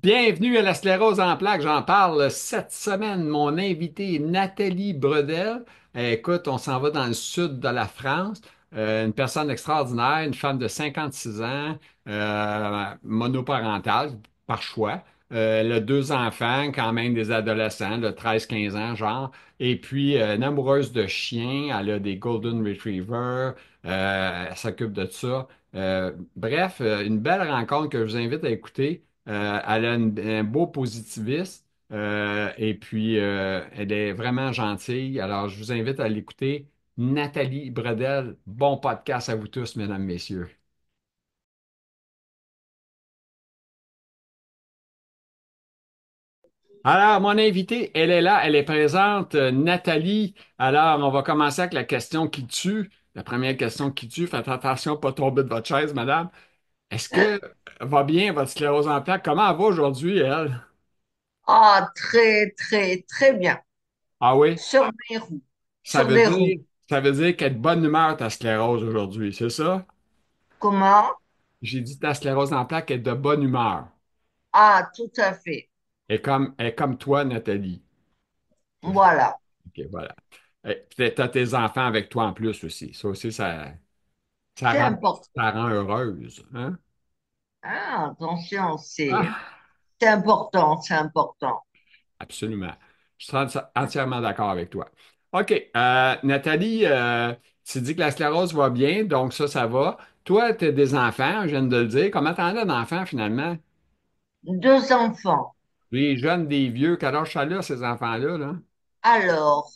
Bienvenue à la sclérose en plaques. J'en parle cette semaine. Mon invité est Nathalie Bredel. Écoute, on s'en va dans le sud de la France. Une personne extraordinaire, une femme de 56 ans, monoparentale par choix. Elle a deux enfants, quand même des adolescents, de 13-15 ans, genre. Et puis, une amoureuse de chiens. Elle a des Golden Retrievers. Elle s'occupe de ça. Bref, une belle rencontre que je vous invite à écouter. Elle a un beau positivisme et puis elle est vraiment gentille. Alors, je vous invite à l'écouter. Nathalie Bredel, bon podcast à vous tous, mesdames, messieurs. Alors, mon invitée, elle est là, elle est présente, Nathalie. Alors, on va commencer avec la question qui tue. La première question qui tue. Faites attention à ne pas tomber de votre chaise, madame. Est-ce que va bien votre sclérose en plaques? Comment elle va aujourd'hui, elle? Ah, très, très, très bien. Ah oui? Sur les roues. Ça Sur veut les roues. dire, ça veut dire qu'elle est de bonne humeur, ta sclérose aujourd'hui, c'est ça? Comment? J'ai dit ta sclérose en plaques est de bonne humeur. Ah, tout à fait. Elle est comme toi, Nathalie. C'est ça. Voilà. OK, voilà. Peut-être t'as tes enfants avec toi en plus aussi. Ça aussi, ça C'est rend, important. ça rend heureuse, hein? Ah, attention, Ah, c'est important, c'est important. absolument. Je suis entièrement d'accord avec toi. OK. Nathalie, tu dis que la sclérose va bien, donc ça va. Toi, tu as des enfants, je viens de le dire. Comment t'en as d'enfants finalement? Deux enfants. Les jeunes, des vieux, quel âge ça a, ces enfants-là, là? Alors,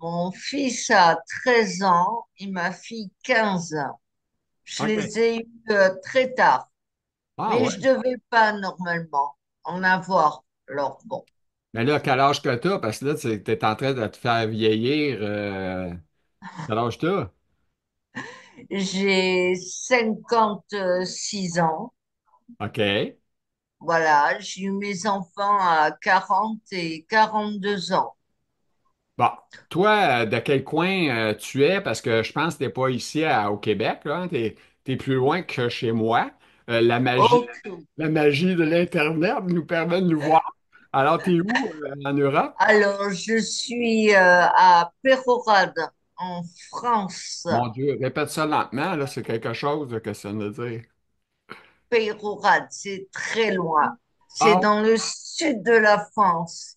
mon fils a 13 ans et ma fille 15 ans. Je OK. les ai eus très tard, Ah mais ouais. je devais pas normalement en avoir. Alors, bon, Mais là, quel âge que t'as? Parce que là, tu es en train de te faire vieillir. Quel âge t'as? j'ai 56 ans. OK. Voilà, j'ai eu mes enfants à 40 et 42 ans. Bon. Toi, de quel coin tu es? Parce que je pense que t'es pas ici au Québec, là. T'es plus loin que chez moi. La magie, Ok. la magie de l'Internet nous permet de nous voir. Alors, t'es où en Europe? Alors, je suis à Pérorade, en France. Mon Dieu, répète ça lentement, là, c'est quelque chose que ça veut dire. Pérorade, c'est très loin. C'est Ah, dans le sud de la France,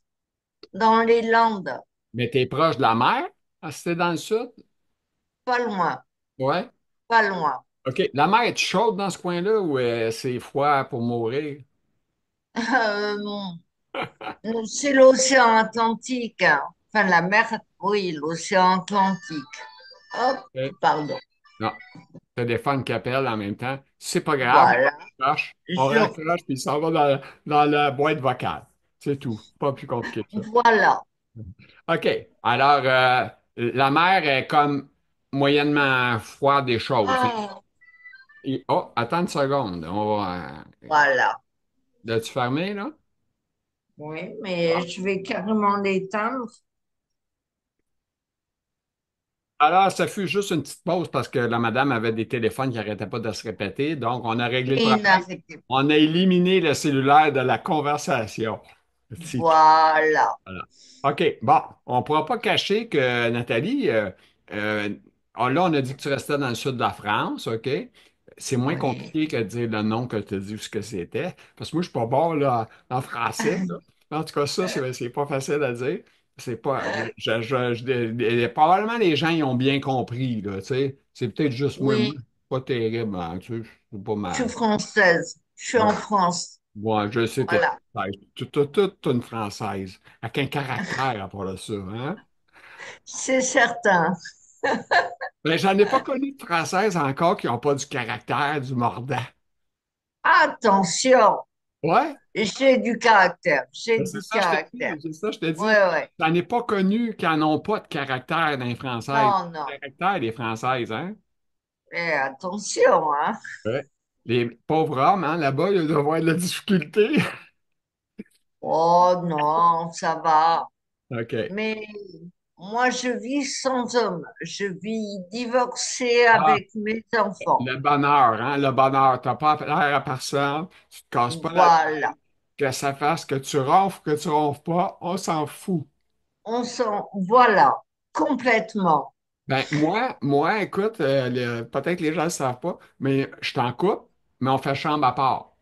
dans les Landes, mais t'es proche de la mer? Ah, c'était dans le sud? pas loin, Ouais. pas loin. OK. La mer est chaude dans ce coin-là ou c'est froid pour mourir? C'est l'océan Atlantique, hein. Enfin, la mer, oui, l'océan Atlantique. Hop, OK. pardon. Non. T'as des fans qui appellent en même temps. C'est pas grave, Voilà. on Je, raccroche puis ça va dans la boîte vocale. C'est tout. Pas plus compliqué que ça. voilà. OK. Alors, la mer est comme moyennement froide et chaude. Ah, Oh, attends une seconde. On va. voilà. L'as-tu fermé, là? Oui, mais je vais carrément l'éteindre. Alors, ça fut juste une petite pause parce que la madame avait des téléphones qui n'arrêtaient pas de se répéter. Donc, on a réglé le Et problème. n'arrêtez pas. On a éliminé le cellulaire de la conversation. C'est tout. Voilà. Voilà. OK. Bon, on ne pourra pas cacher que Nathalie, euh, là, on a dit que tu restais dans le sud de la France. OK. C'est moins Oui. compliqué que de dire le nom que tu as dit ou ce que c'était. Parce que moi, je ne suis pas bon là, en français, là. En tout cas, ça, c'est pas facile à dire. C'est pas. Probablement les gens y ont bien compris, là, tu sais. C'est peut-être juste moi, Oui, pas terrible, hein, tu sais, c'est pas je suis mal. française. Je suis Ouais. en France. Ouais, je sais, t'es Voilà. française. Toute une française. Avec un caractère à part de ça, hein? C'est certain. Ben, j'en ai pas connu de françaises encore qui n'ont pas du caractère, du mordant. Attention. Ouais? J'ai du caractère. J'ai Ben, c'est du ça, je te caractère. dis. C'est ça, je te Oui, dis. oui. J'en ai pas connu qui n'ont pas de caractère dans les françaises. Non, non. Caractère des françaises, hein? Attention, hein. Ouais. Les pauvres hommes, hein, là-bas, ils doivent avoir de la difficulté. Oh non, ça va. OK. Mais moi, je vis sans homme. Je vis divorcée Ah, avec mes enfants. le bonheur, hein? Le bonheur. T'as pas affaire à personne. Tu te casses pas la Voilà. tête. Que ça fasse que tu ronfles pas, on s'en fout. On s'en, voilà, complètement. Ben, moi, écoute, peut-être que les gens ne savent pas, mais je t'en coupe, mais on fait chambre à part.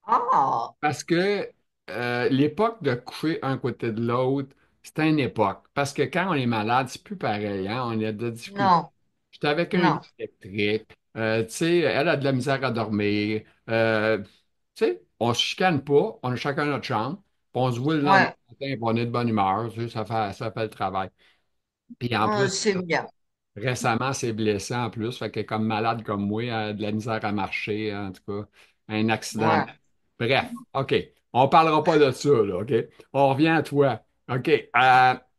Ah, Parce que l'époque de coucher un côté de l'autre, c'était une époque. Parce que quand on est malade, c'est plus pareil, hein? On a de difficultés. non, J'étais avec un non, lit électrique. Tu sais, elle a de la misère à dormir. Tu sais, on se chicane pas. On a chacun notre chambre. Puis on se voit le lendemain ouais, matin, puis on est de bonne humeur. Tu sais, ça fait le travail. Puis en plus, c'est bien. récemment, c'est blessé en plus. Fait qu'elle est comme malade comme moi, elle a de la misère à marcher, en tout cas. Un accident. Ouais, Bref, OK. On parlera pas de ça, là, OK? On revient à toi. OK.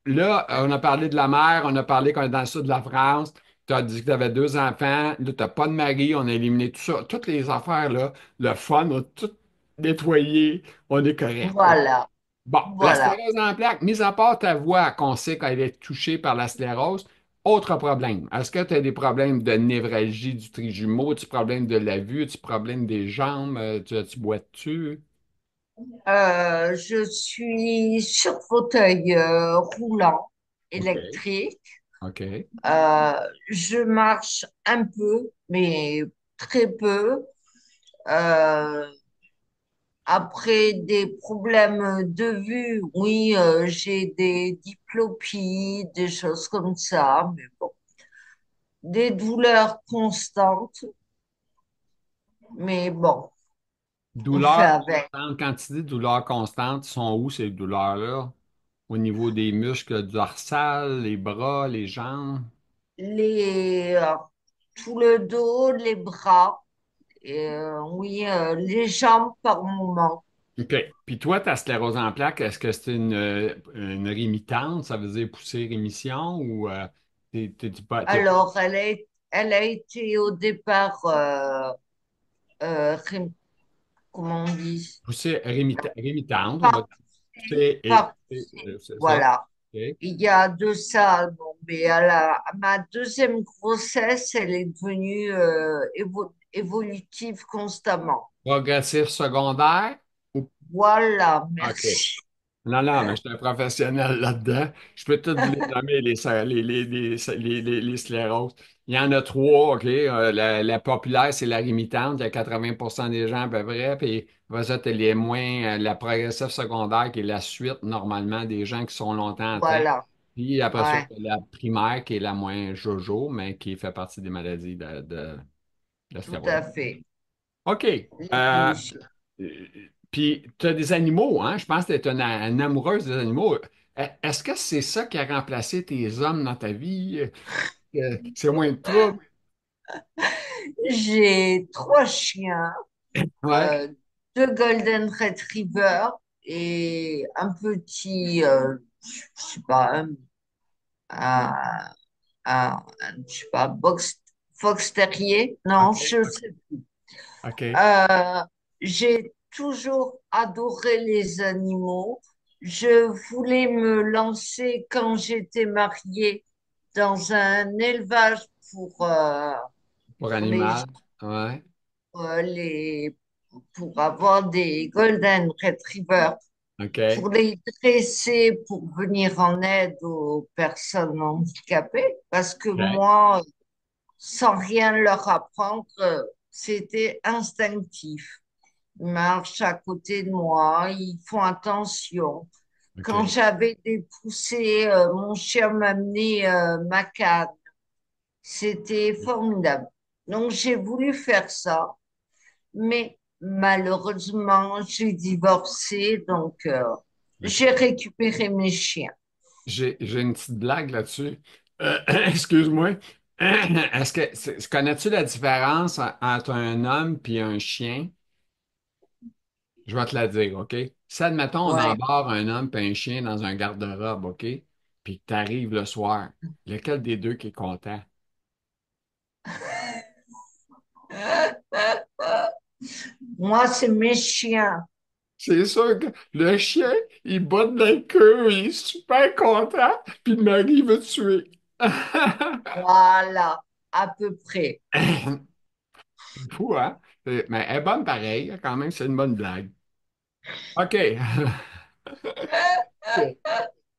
Là, on a parlé de la mer, on a parlé qu'on est dans le sud de la France. Tu as dit que tu avais deux enfants. Là, tu n'as pas de mari. On a éliminé tout ça. Toutes les affaires, là, le fun, on a tout nettoyé. On est correct. voilà, Bon, la voilà. sclérose en plaques, mis à part ta voix qu'on sait qu'elle est touchée par la sclérose, autre problème. Est-ce que tu as des problèmes de névralgie du trijumeau, du problème de la vue, du problème des jambes, tu boites-tu? Je suis sur fauteuil roulant OK, électrique. OK. Euh, je marche un peu, mais très peu. Euh, Après des problèmes de vue, oui, j'ai des diplopies, des choses comme ça, mais bon, des douleurs constantes, mais bon, on fait Douleurs avec. constantes. Quand tu dis douleurs constantes, sont où ces douleurs-là? Au niveau des muscles dorsales, les bras, les jambes? Les, tout le dos, les bras, et, oui, les jambes par moment. OK. Puis toi, ta sclérose en plaques, est-ce que c'est une rémitante? Ça veut dire poussée rémission ou Alors, elle a été au départ, comment on dit? poussée rémitante, on va Pas dire poussée pas c'est ça. voilà. OK. Il y a de ça, bon, mais à ma deuxième grossesse, elle est devenue évolutive constamment. Progressif secondaire? Ou- Voilà, OK. merci. Non, non, mais je suis un professionnel là-dedans. Je peux toutes vous les nommer, les scléroses. Il y en a trois, OK? La populaire, c'est la rémitante. Il y a 80% des gens à peu près. Puis après ça, t'as les moins, la progressive secondaire, qui est la suite, normalement, des gens qui sont longtemps atteints. Voilà, Puis après ça, ouais, t'as la primaire, qui est la moins jojo, mais qui fait partie des maladies de la tout sclérose. à fait. OK. Euh, L'évolution. euh, Puis, tu as des animaux, hein? Je pense que tu es une amoureuse des animaux. Est-ce que c'est ça qui a remplacé tes hommes dans ta vie? C'est moins de trouble? J'ai trois chiens, Ouais. euh, deux Golden Retriever et un petit, je sais pas, un, je sais pas, Fox Terrier. Non, OK. je sais. OK. Euh, j'ai toujours adoré les animaux. Je voulais me lancer quand j'étais mariée dans un élevage Pour pour les, animal. Ouais. euh, les, pour avoir des Golden Retrievers, OK. pour les dresser, pour venir en aide aux personnes handicapées, parce que OK. moi, sans rien leur apprendre, c'était instinctif. Ils marchent à côté de moi, ils font attention. Quand OK. j'avais des poussées, mon chien m'amenait ma canne. C'était formidable. Donc j'ai voulu faire ça, mais malheureusement, j'ai divorcé, donc OK. j'ai récupéré mes chiens. J'ai une petite blague là-dessus. Excuse-moi. Connais-tu la différence entre un homme et un chien? Je vais te la dire, OK? Si, admettons, on Ouais. embarque un homme et un chien dans un garde-robe, OK? Puis que tu arrives le soir, lequel des deux qui est content? Moi, c'est mes chiens. C'est sûr que le chien, il botte dans le queue, il est super content, puis le mari il veut te tuer. Voilà, à peu près. C'est fou, hein? Mais elle est bonne pareil, quand même, c'est une bonne blague. OK. OK.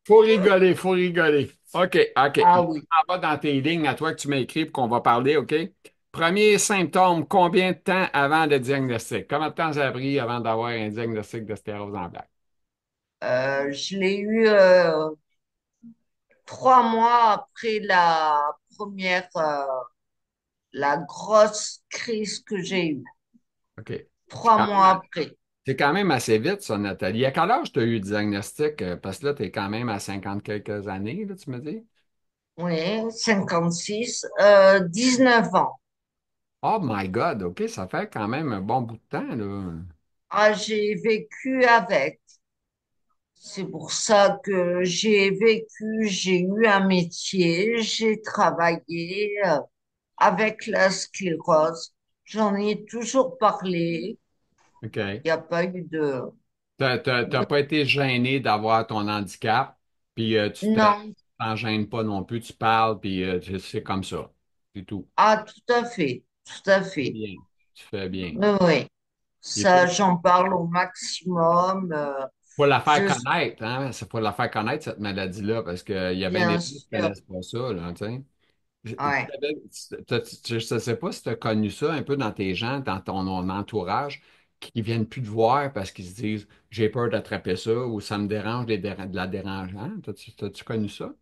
Faut rigoler, faut rigoler. OK, OK. Ah oui. On va dans tes lignes à toi que tu m'as écrit pour qu'on va parler, OK? Premier symptôme, combien de temps avant le diagnostic? Combien de temps ça a pris avant d'avoir un diagnostic de sclérose en plaques? Je l'ai eu 3 mois après la première, la grosse crise que j'ai eue. OK. C'est Trois quand mois même, après. c'est quand même assez vite, ça, Nathalie. À quel âge tu as eu le diagnostic? Parce que là, tu es quand même à 50 quelques années, là, tu me dis? Oui, 56, 9 ans. Oh my God, OK, ça fait quand même un bon bout de temps, là. Ah, j'ai vécu avec. C'est pour ça que j'ai vécu, j'ai eu un métier, j'ai travaillé avec la sclérose. J'en ai toujours parlé. OK. Il n'y a pas eu T'as pas été gêné d'avoir ton handicap, puis Non. t'en gênes pas non plus, tu parles, puis c'est comme ça. C'est tout. Ah, tout à fait. Tout à Tu fais fait. bien. Tu fais bien. Oui, oui. Il faut, Ça, j'en parle au maximum. faut la faire Je connaître, hein? Faut la faire connaître, cette maladie-là, parce qu'il y a bien des Bien gens qui ne sûr. connaissent pas ça, là, tu sais. Ouais. Je ne sais pas si tu as connu ça un peu dans tes gens, dans ton entourage, qui viennent plus te voir parce qu'ils se disent j'ai peur d'attraper ça ou ça me dérange de la déranger. Hein? T'as-tu connu ça?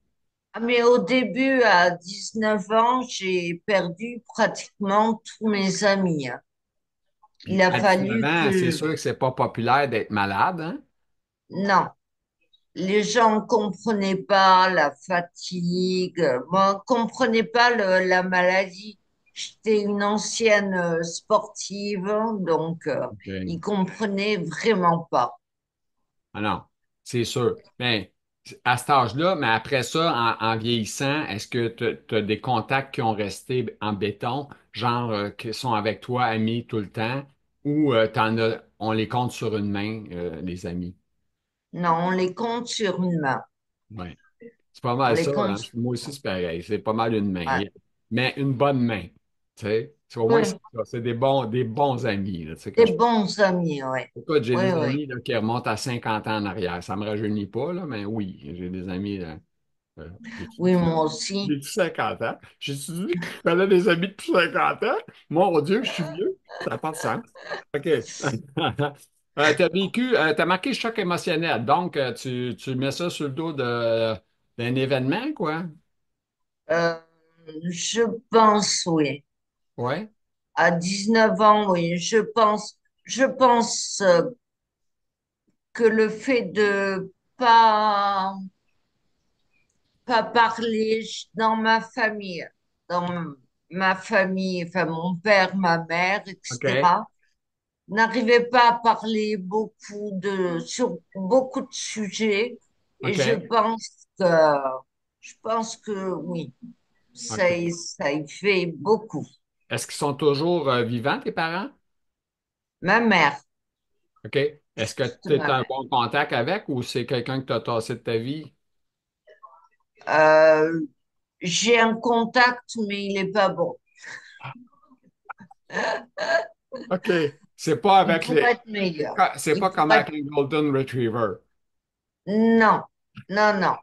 Ah, mais au début, à 19 ans, j'ai perdu pratiquement tous mes amis, hein. Il Puis a à 19 fallu ans, c'est que... sûr que c'est pas populaire d'être malade, hein? Non, les gens ne comprenaient pas la fatigue, moi, ne comprenaient pas la maladie. J'étais une ancienne sportive, donc ils OK. comprenaient vraiment pas. Ah non, c'est sûr. Mais à cet âge-là, mais après ça, en vieillissant, est-ce que tu as des contacts qui ont resté en béton, genre qui sont avec toi, amis tout le temps, ou on les compte sur une main, les amis? Non, on les compte sur une main. Ouais. C'est pas On mal les ça, compte. hein? Moi aussi, c'est pareil. C'est pas mal une main. Ouais. Mais une bonne main. Tu sais? Au moins, c'est Oui, ça. C'est des bons amis, là, tu sais, que des je... bons amis, oui. Écoute, j'ai Oui, des oui. amis là, qui remontent à 50 ans en arrière. Ça me rajeunit pas, là, mais oui, j'ai des amis. Euh, j'ai-tu Oui, dit moi aussi. j'ai-tu 50 ans? J'ai-tu dit que je connais des amis depuis 50 ans? Mon Dieu, je suis vieux. Ça n'a pas de sens. OK. T'as marqué choc émotionnel. Donc, tu mets ça sur le dos d'un événement, quoi? Euh, je pense, oui. Ouais. À 19 ans, oui. Je pense que le fait de pas parler dans dans ma famille, enfin mon père, ma mère, OK. etc., n'arrivait pas à parler sur beaucoup de sujets. Et OK. je pense que oui, OK. ça y fait beaucoup. Est-ce qu'ils sont toujours vivants, tes parents? Ma mère, OK. Est-ce que juste tu es ma en mère. bon contact avec ou c'est quelqu'un que tu as tassé de ta vie? Euh, j'ai un contact, mais il est pas bon. OK. C'est pas Il avec pourrait être meilleur. c'est Il pas comme pourrait avec être... un Golden Retriever. Non, non, non.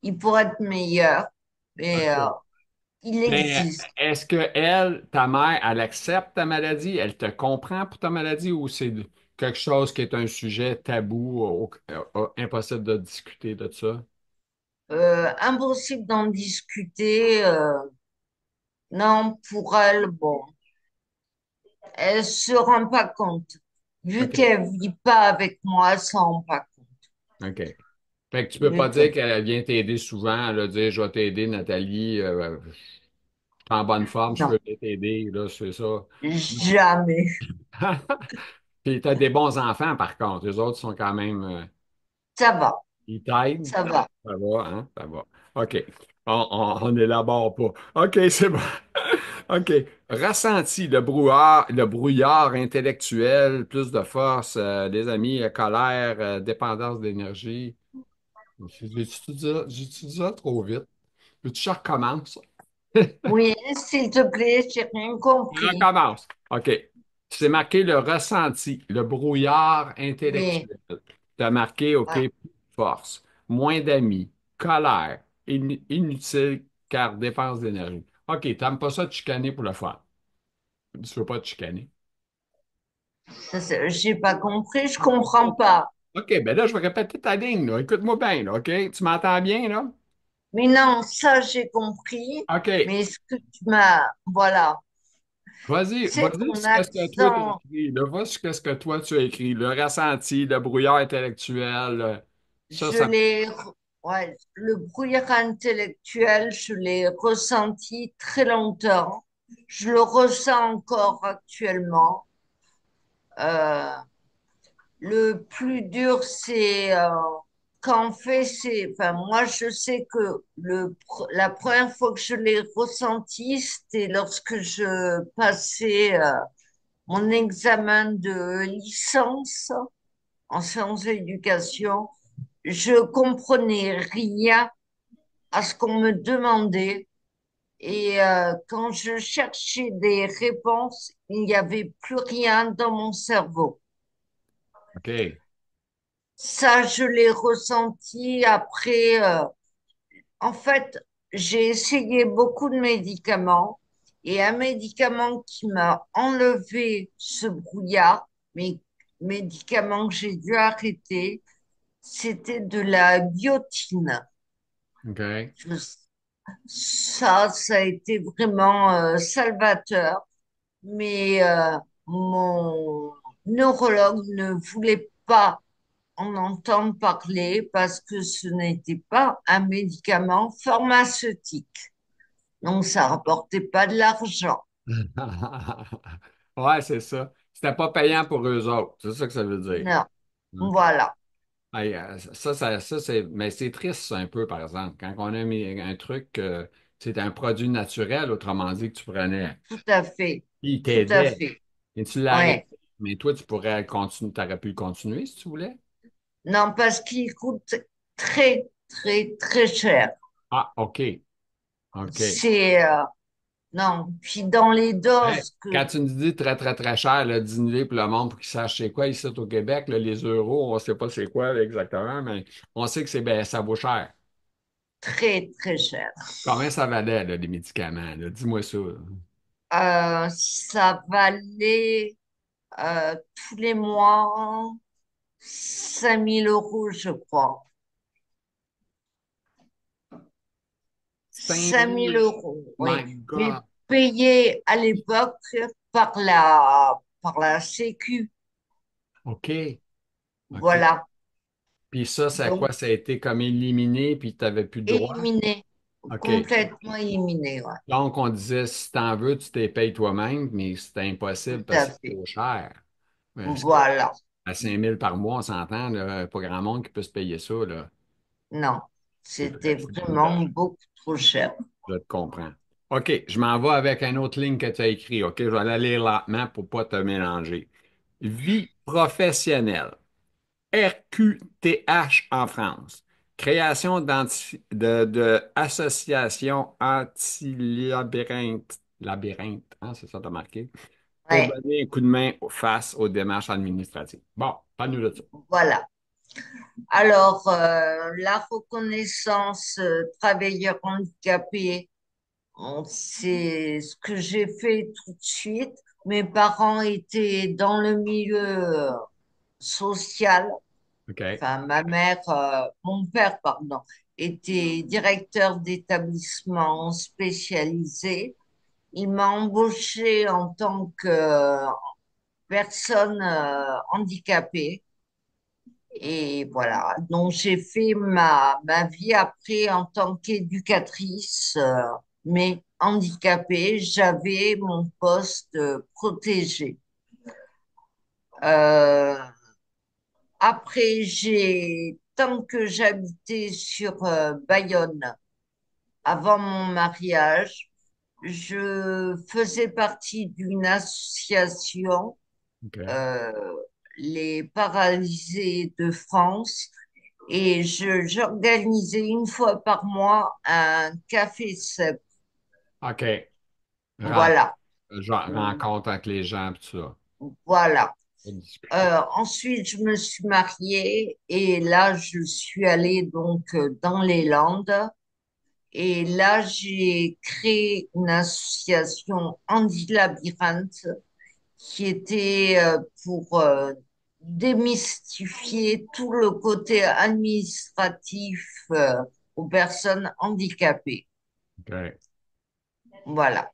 Il pourrait être meilleur, mais OK. il Mais existe. est-ce que elle, ta mère, elle accepte ta maladie? Elle te comprend pour ta maladie ou c'est quelque chose qui est un sujet tabou, impossible de discuter de ça? Impossible d'en discuter. Non, pour elle, bon, elle se rend pas compte. Vu OK. qu'elle vit pas avec moi, elle s'en rend pas compte. OK. Fait que tu peux Vu pas dire que, qu'elle vient t'aider souvent, elle a dit je vais t'aider, Nathalie, je suis en bonne forme, je non, peux t'aider, là, c'est ça. Non. jamais. Puis t'as des bons enfants, par contre. Les autres sont quand même. Ça va, Ils t'aident. ça va. Ça va, hein? Ça va. OK. On élabore pas. OK, c'est bon. OK. Ressenti, le brouillard intellectuel, plus de force, des amis, colère, dépendance d'énergie. J'ai-tu dit ça trop vite? Veux-tu que je recommence? Oui, s'il te plaît, j'ai rien Je compris. recommence. OK. C'est marqué le ressenti, le brouillard Oui, intellectuel. Tu as marqué, OK, ouais. force, moins d'amis, colère, inutile car dépense d'énergie. OK, t'aimes pas ça de chicaner pour le fun. Tu veux pas te chicaner. J'ai pas compris, je comprends pas. OK, ben là, je vais répéter ta ligne, là. Écoute-moi bien, là, OK? Tu m'entends bien, là? Mais non, ça j'ai compris. OK, Mais ce que tu m'as, voilà, vas-y, c'est vas-y, ton sur qu'est-ce que toi tu as accent. écrit, là. Vas-y, sur qu'est-ce que toi tu as écrit. Le ressenti, le brouillard intellectuel, ça, Je ça. l'ai, ouais, le brouillard intellectuel, je l'ai ressenti très longtemps. Je le ressens encore actuellement. Euh, le plus dur, c'est quand on fait, enfin, moi, je sais que la première fois que je l'ai ressenti, c'était lorsque je passais mon examen de licence en sciences de l'éducation. Je comprenais rien à ce qu'on me demandait. Et quand je cherchais des réponses, il n'y avait plus rien dans mon cerveau. OK. Ça, je l'ai ressenti après. En fait, j'ai essayé beaucoup de médicaments et un médicament qui m'a enlevé ce brouillard, mais médicament que j'ai dû arrêter, c'était de la biotine. OK. Je- ça a été vraiment salvateur, mais mon neurologue ne voulait pas en entendre parler parce que ce n'était pas un médicament pharmaceutique. Donc, ça rapportait pas de l'argent. Ouais, c'est ça. C'était pas payant pour eux autres. C'est ça que ça veut dire. Non, OK. voilà, Hey, mais c'est triste, ça, un peu, par exemple. Quand on a mis un truc, c'est un produit naturel, autrement dit, que tu prenais, tout à fait, il tout à t'aidait, fait. et tu l'arrêtes. Ouais. Mais toi, tu pourrais continuer, tu aurais pu le continuer si tu voulais. Non, parce qu'il coûte très, très, très cher. Ah, OK. OK. C'est, non, puis dans les Hey, doses que quand tu nous dis très, très, très cher, là, 10 000 pour le monde pour qu'ils sachent c'est quoi ici au Québec, là, les euros, on ne sait pas c'est quoi exactement, mais on sait que ben, ça vaut cher. très, très cher. Combien ça valait, là, les médicaments, là? Dis-moi ça. Ça valait tous les mois 5 000 euros, je crois. 5 5 000 000. euros, My oui. Mais God. payé à l'époque par la Sécu. OK. OK. Voilà. Puis ça, c'est Donc, quoi? Ça a été comme éliminé, puis tu n'avais plus de droit? éliminé. OK. Complètement éliminé, ouais. Donc, on disait, si t'en veux, tu t'es payes toi-même, mais c'était impossible Tout parce à que c'est fait. trop cher. Voilà. À 5 000 par mois, on s'entend, là, pas grand monde qui peut se payer ça, là. Non. C'était C'est beaucoup d'argent. vraiment beaucoup trop cher. Je te comprends. OK, je m'en vais avec une autre ligne que tu as écrit. OK, je vais la lire lentement pour ne pas te mélanger. Vie professionnelle. RQTH en France. Création de associations anti-labyrinthe. Labyrinthe, hein, c'est ça, t'as marqué. Pour Ouais. donner un coup de main face aux démarches administratives. Bon, parle-nous de ça. Voilà. Alors, la reconnaissance travailleurs handicapés, c'est ce que j'ai fait tout de suite. Mes parents étaient dans le milieu social. OK. Enfin, mon père, pardon, était directeur d'établissement spécialisé. Il m'a embauché en tant que personne handicapée. Et voilà, donc j'ai fait ma vie après en tant qu'éducatrice, mais handicapée, j'avais mon poste protégé. Euh, Après, tant que j'habitais sur Bayonne, avant mon mariage, je faisais partie d'une association, OK. euh, les Paralysés de France. Et j'organisais une fois par mois un café CEP. OK. Ren- Voilà. Genre, rencontre avec les gens, puis tout ça. Voilà. Pas de discussion. Ensuite, je me suis mariée et là, je suis allée donc dans les Landes. Et là, j'ai créé une association anti-labyrinthe qui était pour démystifier tout le côté administratif aux personnes handicapées. OK. Voilà.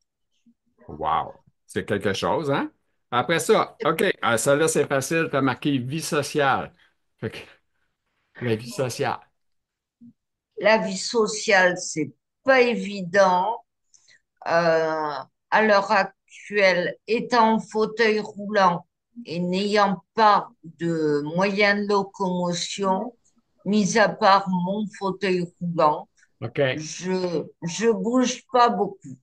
Wow. C'est quelque chose, hein? Après ça, OK. Ça là, c'est facile. Tu as marqué vie sociale. Fait que, la vie sociale. La vie sociale, c'est pas évident. Euh, à l'heure actuelle, étant en fauteuil roulant et n'ayant pas de moyens de locomotion, mis à part mon fauteuil roulant, OK. je bouge pas beaucoup.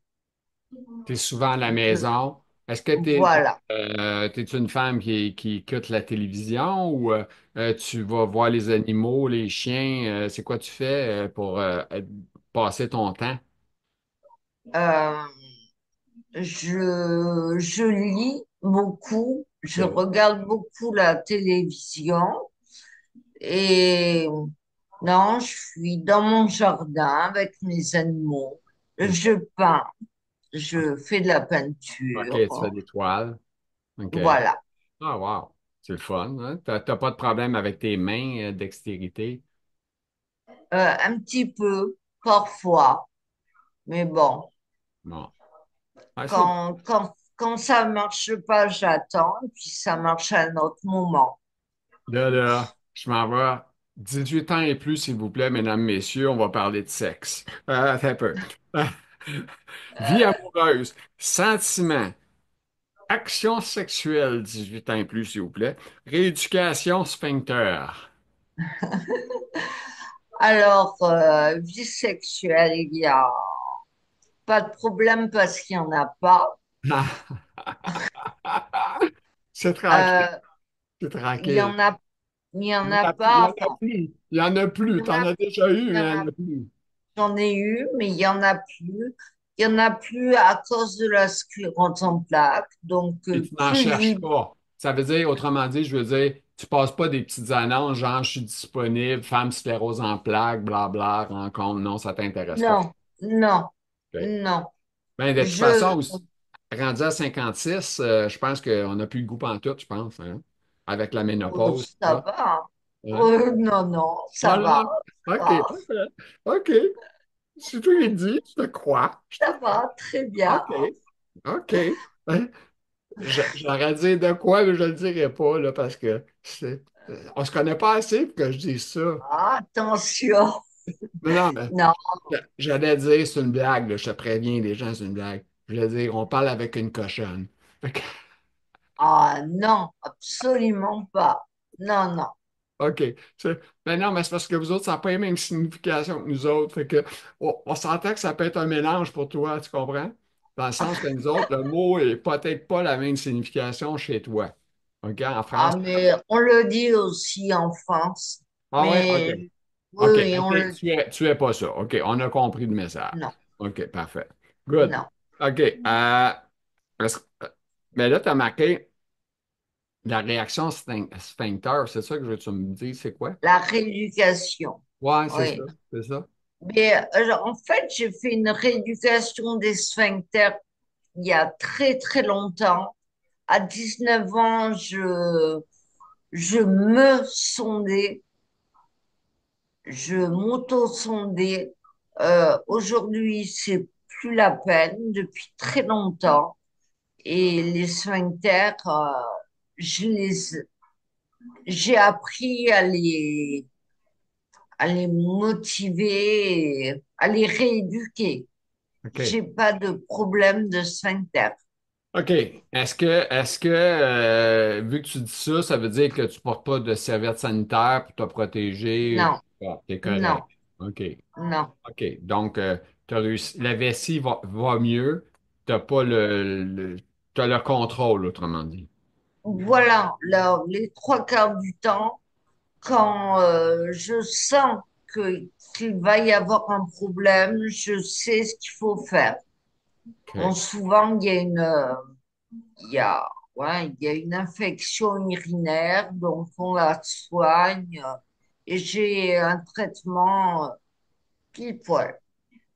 Tu es souvent à la Je- maison. Est-ce que voilà. t'es une femme qui écoute la télévision ou tu vas voir les animaux, les chiens? C'est quoi tu fais pour passer ton temps? Euh, je lis beaucoup, je OK. regarde beaucoup la télévision et non, je suis dans mon jardin avec mes animaux. Je peins, je fais de la OK, peinture. tu fais des toiles. OK. Voilà. Ah, wow. C'est le fun, hein? T'as pas de problème avec tes mains, dextérité? Un petit peu, parfois, mais bon, Non. Ah, c'est quand ça marche pas, j'attends, et puis ça marche à un autre moment. là, je m'en vais. 18 ans et plus, s'il vous plaît, mesdames, messieurs, on va parler de sexe. Attends un peu. Vie amoureuse, sentiments, action sexuelle, 18 ans et plus, s'il vous plaît. Rééducation sphincter. Alors, vie sexuelle, il y a pas de problème parce qu'il y en a pas. C'est tranquille, Euh, c'est il y tranquille. en a, il y Il en y en a a plus, il y en pas. a Enfin, plus. Il y en a plus. il y en T'en a, as déjà eu, il y mais en il n'y en a a plus. J'en ai eu, mais il y en a plus. Il y en a plus à cause de la sclérose en plaques. Donc, Et tu n'en plus cherches j'y... pas. Ça veut dire, autrement dit, je veux dire, tu passes pas des petites annonces, genre, je suis disponible, femme sclérose en plaques, blabla, rencontre. Non, ça t'intéresse pas. Non, non, OK. non. Ben, de toute Je... façon, rendu à 56, je pense qu'on n'a plus le goût pantoute, je pense, hein, avec la Oh, ménopause, tout ça ça. va. Hein? Oh, non, non, ça va. Voilà. OK, Ça va, parfait. OK. Si tu l'as dit, je te crois. Je te ça crois. va, très bien. OK. OK. Hein? J'aurais dit de quoi, mais je le dirai pas, là, parce que on se connaît pas assez pour que je dise ça. Ah, attention. Mais non, mais Non. j'allais dire c'est une blague, là, je te préviens, les gens, c'est une blague. Je vais dire, on parle avec une cochonne. Fait que, Ah, non, absolument pas. Non, non. OK. Mais non, mais c'est parce que vous autres, ça n'a pas la même signification que nous autres. Fait que, on s'entend que ça peut être un mélange pour toi, tu comprends? Dans le sens que nous autres, le mot est peut-être pas la même signification chez toi. OK? En France. Ah, mais on le dit aussi en France. Ah ouais, OK. Mais oui, OK, oui, mais on le dit. tu es pas ça. OK, on a compris le message. Non, OK, parfait. Good. non. OK. Est-ce- euh, mais là, tu as marqué la réaction sphincter. C'est ça que tu me dis, c'est quoi? La rééducation. Ouais, c'est ça. Oui. C'est ça. Mais en fait, j'ai fait une rééducation des sphincters il y a très, très longtemps. À 19 ans, je me sondais, je m'auto-sondais. Aujourd'hui, c'est plus la peine depuis très longtemps. Et les sphincters, je les, j'ai appris à les motiver, à les rééduquer. OK. J'ai pas de problème de sphincter. OK. Est-ce que vu que tu dis ça, ça veut dire que tu portes pas de serviette sanitaire pour te protéger? Non, Ah, t'es non, correct. OK. non. OK. Donc, t'as réussi. La vessie va mieux. T'as pas t'as le contrôle, autrement dit. Voilà, là, les trois quarts du temps, quand je sens qu'il va y avoir un problème, je sais ce qu'il faut faire. Bon, OK. souvent, il y a Ouais, il y a une infection urinaire, donc on la soigne. Et j'ai un traitement pile poil,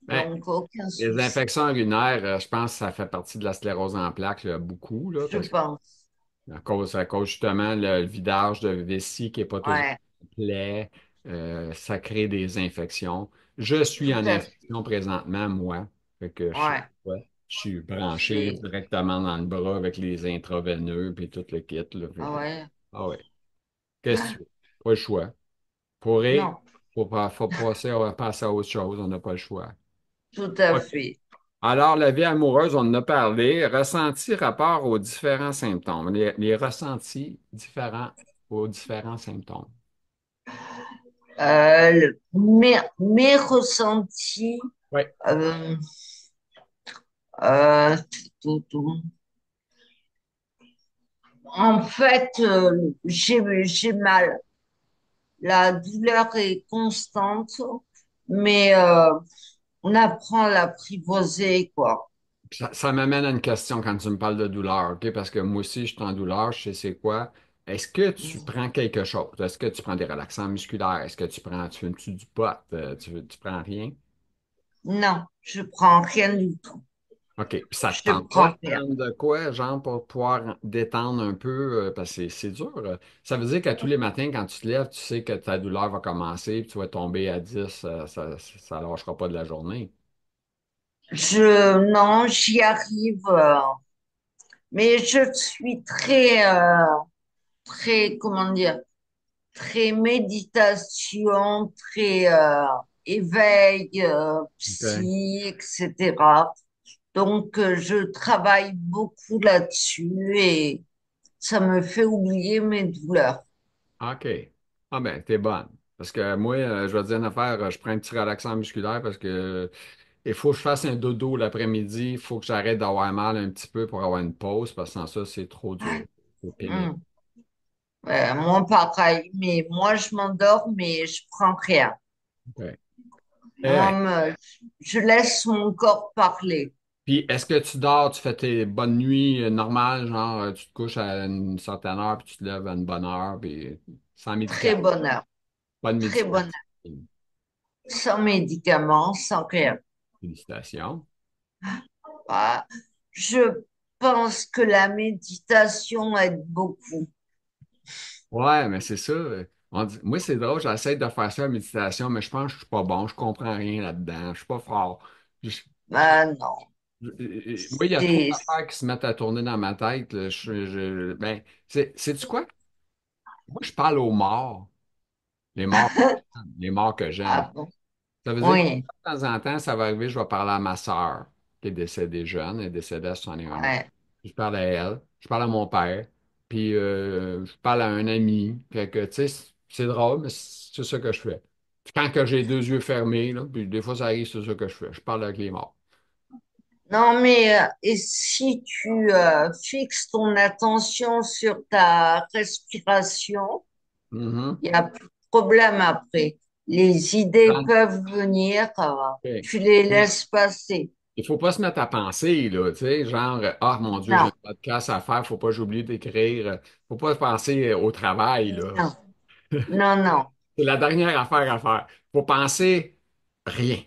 Ben, donc aucun les souci, infections urinaires, je pense que ça fait partie de la sclérose en plaques, là, beaucoup, là, je parce pense. à cause justement le vidage de vessie qui n'est pas toujours Ouais, complet, ça crée des infections. Je suis tout en à fait. infection présentement, moi. Fait que Ouais, je suis branché c'est, directement dans le bras avec les intraveineux puis tout le kit, là. Fait ah que, ouais, ah ouais. Qu'est-ce que tu veux? Pas le choix. Pour rire, non, faut passer à autre chose, on n'a pas le choix. tout à OK. fait. Alors, la vie amoureuse, on en a parlé. Ressenti rapport aux différents symptômes. Les ressentis différents aux différents symptômes. Mes ressentis, Oui. euh, euh, tout, tout. En fait, j'ai mal. La douleur est constante, mais on apprend à l'apprivoiser, quoi. Ça m'amène à une question quand tu me parles de douleur, OK? Parce que moi aussi, je suis en douleur, je sais c'est quoi. Est-ce que tu prends quelque chose? Est-ce que tu prends des relaxants musculaires? Est-ce que tu fumes-tu du pot? Tu prends rien? Non, je prends rien du tout. OK. Puis ça te Je tente pas prends de rien. prendre de quoi, genre, pour pouvoir détendre un peu, parce que c'est dur. Ça veut dire qu'à tous les matins, quand tu te lèves, tu sais que ta douleur va commencer, puis tu vas tomber à 10, ça lâchera pas de la journée. Non, j'y arrive, mais je suis très, comment dire, très méditation, très éveil, OK. psy, etc. Donc, je travaille beaucoup là-dessus et ça me fait oublier mes douleurs. OK. Ah ben, t'es bonne. Parce que moi, je vais te dire une affaire, je prends un petit relaxant musculaire parce que il faut que je fasse un dodo l'après-midi, il faut que j'arrête d'avoir mal un petit peu pour avoir une pause, parce que sans ça, c'est trop dur. C'est pénible. Hmm. Moi, pareil, mais moi, je m'endors, mais je prends rien. OK. Moi, Eh, je laisse mon corps parler. Puis, est-ce que tu dors, tu fais tes bonnes nuits normales, genre tu te couches à une certaine heure, puis tu te lèves à une bonne heure, puis sans Très médication, bonne heure, pas de très bonne médication. heure. Sans médicaments, sans rien. Félicitations. Ah, je pense que la méditation aide beaucoup. Ouais, mais c'est ça. Moi, c'est drôle, j'essaie de faire ça, la méditation, mais je pense que je suis pas bon, je comprends rien là-dedans, je suis pas fort. Je- Ah non, moi, il y a trop c'est d'affaires qui se mettent à tourner dans ma tête, là. Ben, sais-tu quoi? Moi, je parle aux morts, les morts que j'aime. ah bon, Ça veut dire que de oui, temps en temps, ça va arriver, je vais parler à ma sœur, qui est décédée jeune, elle est décédée à 61 ans. ouais. Je parle à elle, je parle à mon père, puis je parle à un ami. Fait que, tu sais, c'est drôle, mais c'est ça que je fais. Puis quand que j'ai deux yeux fermés, là, puis des fois ça arrive, c'est ça que je fais. Je parle avec les morts. Non, mais et si tu fixes ton attention sur ta respiration, Mhm. il n'y a plus de problème après. Les idées Dans- peuvent venir, OK. tu les Mais laisses passer. il faut pas se mettre à penser, là, tu sais, genre, ah mon Dieu, j'ai Non, un podcast à faire, faut pas que j'oublie d'écrire. Faut pas penser au travail, là. non, non, non. C'est la dernière affaire à faire. Faut penser rien.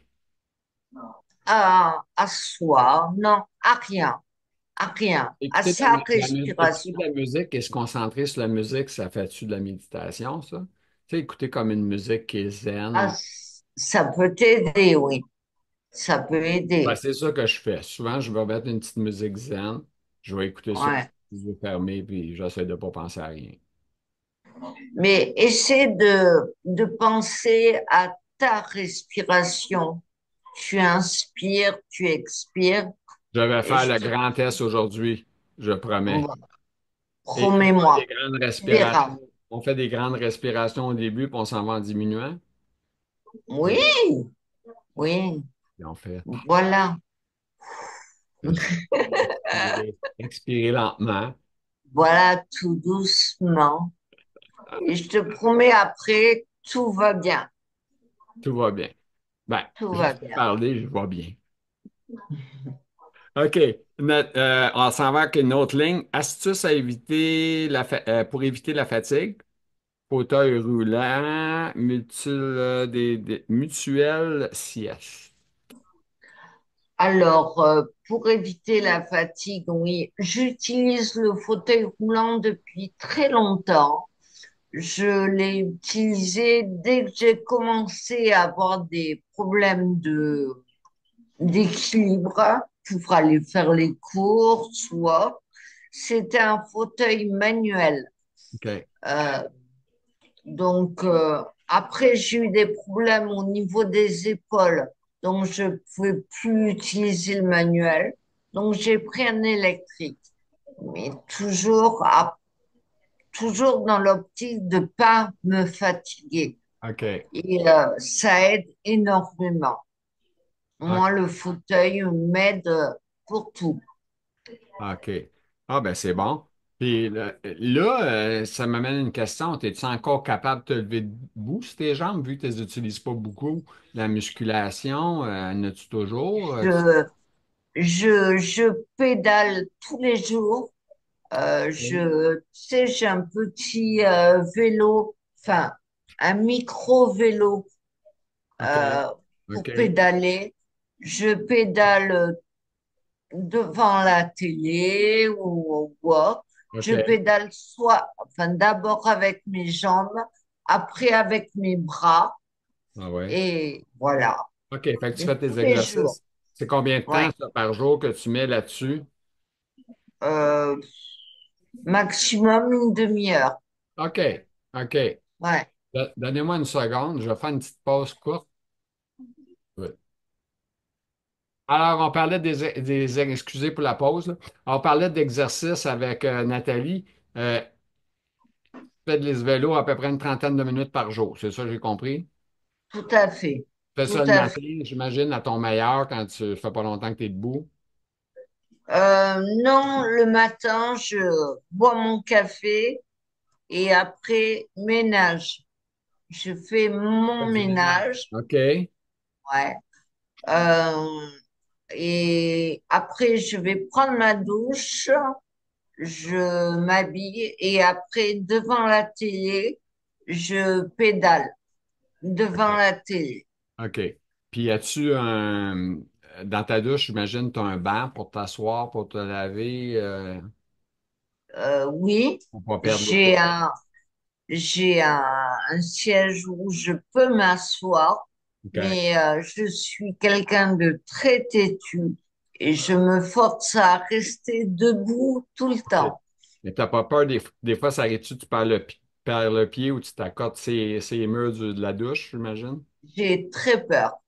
À soi, non, à rien, à sa Écouter de respiration. la musique et se concentrer sur la musique, ça fait-tu de la méditation, ça? Tu sais, écouter comme une musique qui est zen. Ça peut t'aider, oui, ça peut Ben, aider. c'est ça que je fais. Souvent, je vais mettre une petite musique zen, je vais écouter ça, Ouais. les yeux fermés, puis j'essaie de ne pas penser à rien. Mais essaie de penser à ta respiration. Tu inspires, tu expires, Je vais et faire je le te grand test aujourd'hui, je promets. Et on fait des promets-moi, grandes tu verras. respirations. On fait des grandes respirations au début, puis on s'en va en diminuant. Oui, Et oui, puis on fait voilà. expirer, expirer lentement. Voilà, tout doucement. Et je te promets après, tout va bien. Tout va bien. Ben, Tout va juste de bien. parler, je vois bien. OK. On s'en va avec une autre ligne. Astuce à éviter pour éviter la fatigue. Fauteuil roulant, des mutuelles sièges. Alors, pour éviter la fatigue, oui, j'utilise le fauteuil roulant depuis très longtemps. Je l'ai utilisé dès que j'ai commencé à avoir des problèmes d'équilibre pour aller faire les courses ou autre. C'était un fauteuil manuel. OK. Euh, Après, j'ai eu des problèmes au niveau des épaules. Donc, je ne pouvais plus utiliser le manuel. Donc, j'ai pris un électrique. Mais toujours dans l'optique de pas me fatiguer. OK. Et ça aide énormément. OK. Moi, le fauteuil m'aide pour tout. OK. Ah, ben c'est bon. Puis ça m'amène à une question. Es-tu encore capable de te lever debout sur tes jambes, vu que tu les utilises pas beaucoup? La musculation, n'as-tu toujours? Je, je pédale tous les jours. Tu sais, j'ai un petit vélo, enfin, un micro-vélo OK. pour OK. pédaler. Je pédale devant la télé ou quoi. Je OK. pédale enfin, d'abord avec mes jambes, après avec mes bras, Ah ouais. et voilà. OK. Fait que tu Et fais tes tous les jours, exercices. C'est combien de temps ouais. ça, par jour que tu mets là-dessus? Euh, Maximum une demi-heure, OK. OK. ouais, Donnez-moi une seconde. Je vais faire une petite pause courte. Oui. Alors, on parlait excusez pour la pause, là. On parlait d'exercice avec Nathalie. Euh, Fais de vélo à peu près une trentaine de minutes par jour. C'est ça, j'ai compris. tout à fait, Fais tout ça le à fait. matin, j'imagine, à ton meilleur quand tu fais pas longtemps que tu es debout. Non, le matin, je bois mon café et après, ménage. Je fais mon Fais du ménage. ménage, OK. ouais. Euh, et après, je vais prendre ma douche, je m'habille et après, devant la télé, je pédale devant OK. la télé. OK. Puis, as-tu dans ta douche, j'imagine, tu as un banc pour t'asseoir, pour te laver, Oui, pour pas perdre l'eau. j'ai un siège où je peux m'asseoir, OK. mais je suis quelqu'un de très têtu et je me force à rester debout tout le OK. temps. Mais t'as pas peur, des fois, ça arrive-tu, tu perds le pied ou tu t'accotes ces murs de la douche, j'imagine? J'ai très peur,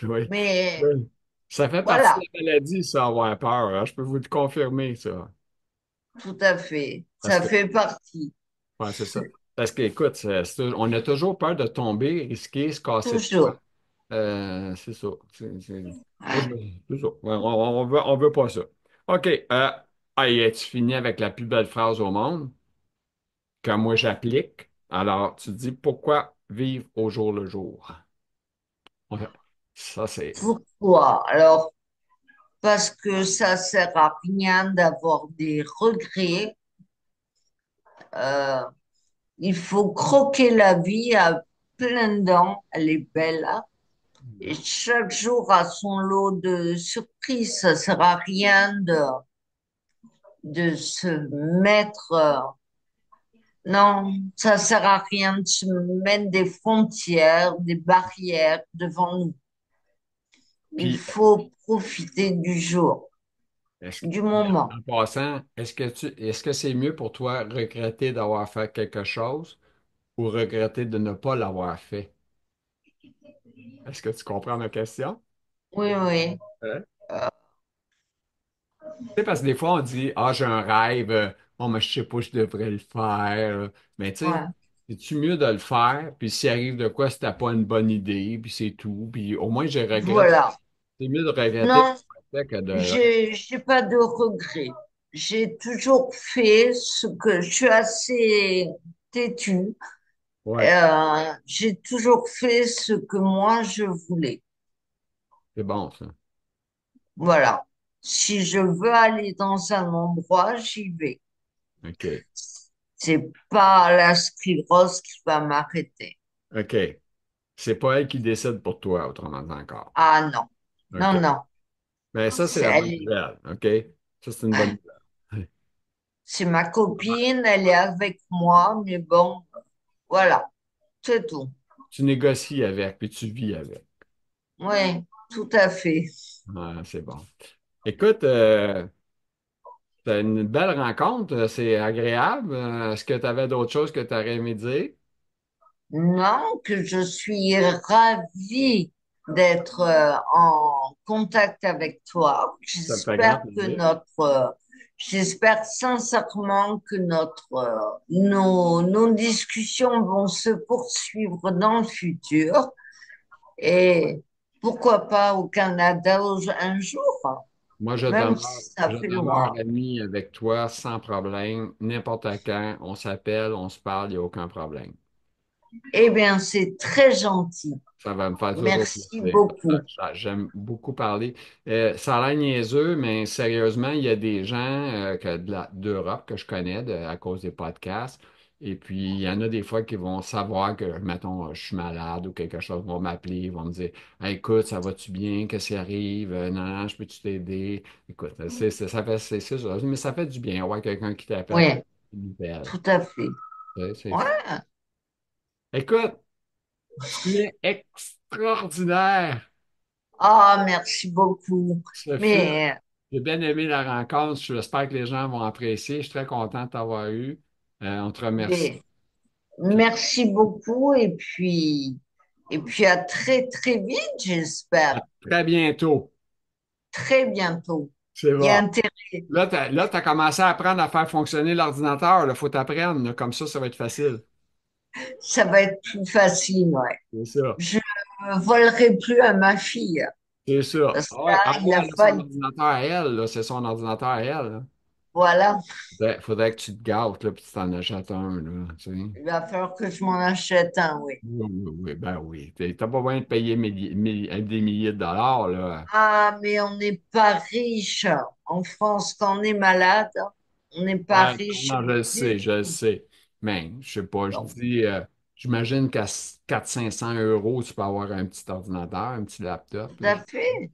Oui. mais Oui. Ça fait partie de voilà, la maladie, ça, avoir peur, hein. Je peux vous le confirmer, ça. tout à fait, Parce ça que, fait partie, ouais, c'est ça. Parce que, écoute, on a toujours peur de tomber, risquer, se casser de toujours. quoi. C'est ça. Moi, c'est ça. Ouais, on veut pas ça. OK. Hey, as-tu fini avec la plus belle phrase au monde que moi j'applique? Alors, tu dis pourquoi vivre au jour le jour? Ouais. Ça, c'est. Pourquoi? Alors, parce que ça sert à rien d'avoir des regrets. Euh, il faut croquer la vie à plein dents, elle est belle, hein. Et chaque jour a son lot de surprises. Ça sert à rien de se mettre, non, ça sert à rien de se mettre des frontières, des barrières devant nous. Il Puis, faut profiter du jour, est-ce que, du moment. en passant, est-ce que c'est mieux pour toi regretter d'avoir fait quelque chose ou regretter de ne pas l'avoir fait? Est-ce que tu comprends ma question? Oui, oui, Hein? Tu sais, parce que des fois, on dit, ah, j'ai un rêve, oh, mais je sais pas, je devrais le faire. Mais tu sais, ouais. c'est-tu mieux de le faire, puis s'il arrive de quoi, c'était pas une bonne idée, puis c'est tout, puis au moins, je regrette. Voilà. C'est mieux de regretter Non, que de. j'ai pas de regrets. J'ai toujours fait ce que je suis assez têtue. Ouais, J'ai toujours fait ce que moi je voulais. c'est bon, ça. Voilà. Si je veux aller dans un endroit, j'y vais. OK. C'est pas la sclérose qui va m'arrêter. OK. C'est pas elle qui décide pour toi, autrement dit encore. Ah non, non, OK. non. Ben, ça, c'est C'est la bonne elle, nouvelle. OK? Ça, c'est une bonne nouvelle. c'est ma copine, elle est avec moi, mais bon, voilà, c'est tout. Tu négocies avec, puis tu vis avec. Oui, tout à fait. Ouais, c'est bon. Écoute, t'as une belle rencontre, c'est agréable. Est-ce que tu avais d'autres choses que tu aurais aimé dire? Non, que je suis ravie d'être en contact avec toi. Ça me fait grand plaisir. J'espère sincèrement que nos discussions vont se poursuivre dans le futur et pourquoi pas au Canada un jour, Moi, même si ça je fait demeure loin. ami avec toi sans problème. N'importe quand, on s'appelle, on se parle, il n'y a aucun problème. Eh bien, c'est très gentil. Ça va me faire toujours Merci plaisir. beaucoup. J'aime beaucoup parler. Ça a l'air niaiseux, mais sérieusement, il y a des gens d'Europe que je connais à cause des podcasts. Et puis, il y en a des fois qui vont savoir que, mettons, je suis malade ou quelque chose, vont m'appeler, ils vont me dire Hey, écoute, ça va-tu bien? Qu'est-ce qui arrive? Non, non, je peux-tu t'aider? Écoute, ça fait, c'est ça. Mais ça fait du bien, avoir quelqu'un qui t'appelle pour Oui, une nouvelle. tout à fait. C'est fou. Ouais. Écoute, tu es extraordinaire. Ah, merci beaucoup. Sophie, Mais, j'ai bien aimé la rencontre. J'espère que les gens vont apprécier. Je suis très content de t'avoir eu. On te remercie. mais Puis merci beaucoup et puis à très, très vite, à j'espère. très bientôt. Très bientôt. C'est Il y a bon. intérêt. Là, tu as commencé à apprendre à faire fonctionner l'ordinateur. Il faut t'apprendre. Là. Comme ça va être facile. Ça va être plus facile, ouais. C'est ça. Je ne volerai plus à ma fille. C'est ça. Parce que Ah ouais, là, ah il ouais, a là, son fallu. ordinateur à elle. Là, c'est son ordinateur à elle. Là. Voilà. Faudrait que tu te gâtes, là, puis tu t'en achètes un, là, tu sais. Il va falloir que je m'en achète un, oui. Oui, oui, oui, ben oui. T'as pas besoin de payer des milliers de dollars, là. Ah, mais on n'est pas riche. En France, quand on est malade, on n'est pas Ouais, non, riche non, je le du sais, je le tout. sais. Mais, je sais pas, je Donc, dis, j'imagine qu'à 400-500 euros, tu peux avoir un petit ordinateur, un petit laptop, tout là. à fait.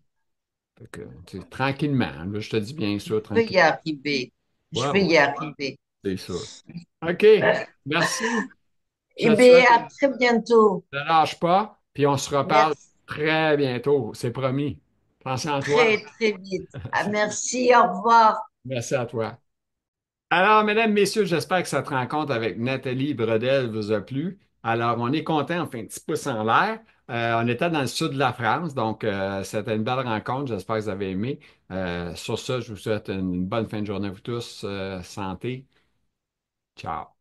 Fait que, tu sais, tranquillement, là, je te dis bien sûr, Je vais y tranquillement. arriver. Je Ouais, vais ouais, y arriver. c'est sûr. OK, merci. Eh Je te bien, souhaite, à très bientôt. ne lâche pas, puis on se reparle Merci. très bientôt, c'est promis. Attention à toi. Très, très vite. Ah, merci. Au revoir. Merci à toi. Alors, mesdames, messieurs, j'espère que cette rencontre avec Nathalie Bredel vous a plu. Alors, on est content, on fait un petit pouce en l'air. On était dans le sud de la France, donc c'était une belle rencontre. J'espère que vous avez aimé. Sur ça, je vous souhaite une bonne fin de journée à vous tous. Santé. Ciao.